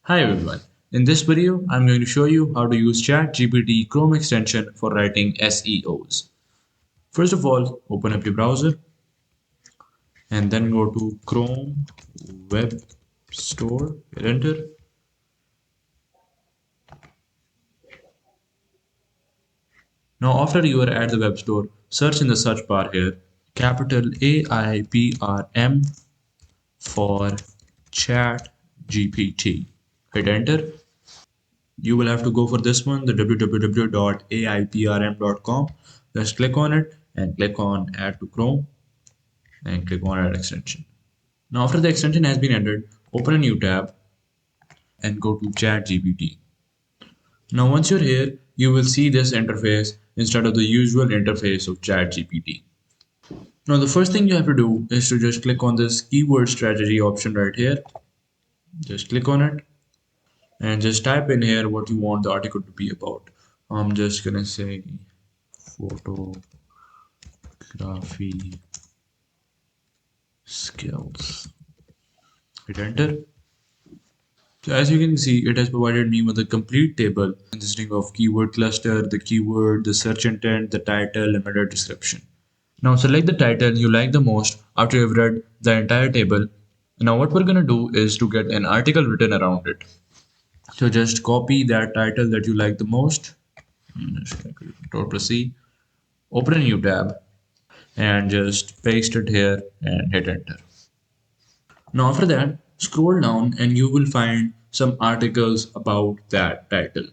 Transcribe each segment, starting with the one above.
Hi everyone. In this video, I'm going to show you how to use ChatGPT Chrome extension for writing SEOs. First of all, open up your browser and then go to Chrome Web Store, hit enter. Now after you are at the web store, search in the search bar here, capital AIPRM for ChatGPT. Hit enter. You will have to go for this one, the www.aiprm.com. Just click on it and click on add to Chrome and click on add extension. Now after the extension has been entered, open a new tab and go to ChatGPT. Now once you're here, you will see this interface instead of the usual interface of ChatGPT. Now the first thing you have to do is to just click on this keyword strategy option right here. Just click on it and just type in here what you want the article to be about. I'm just gonna say photography skills. Hit enter. So as you can see, it has provided me with a complete table consisting of keyword cluster, the keyword, the search intent, the title, and meta description. Now select the title you like the most after you've read the entire table. Now what we're gonna do is to get an article written around it. So just copy that title that you like the most. Just Control C. Open a new tab and just paste it here and hit enter. Now after that, scroll down and you will find some articles about that title.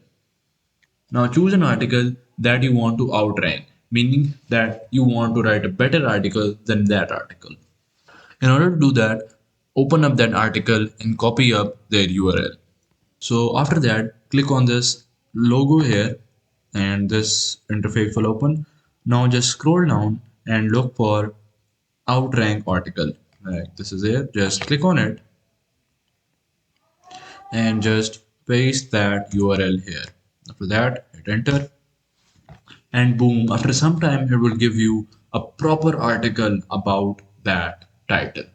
Now choose an article that you want to outrank, meaning that you want to write a better article than that article. In order to do that, open up that article and copy up their URL. So after that, click on this logo here and this interface will open. Now just scroll down and look for outrank article. Like this is here. Just click on it and just paste that URL here. After that, hit enter and boom, after some time, it will give you a proper article about that title.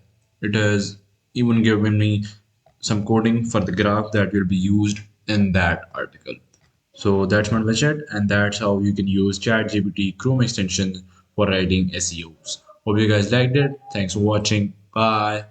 It has even given me some coding for the graph that will be used in that article. So that's my widget, and that's how you can use ChatGPT Chrome extension for writing SEOs. Hope you guys liked it. Thanks for watching. Bye.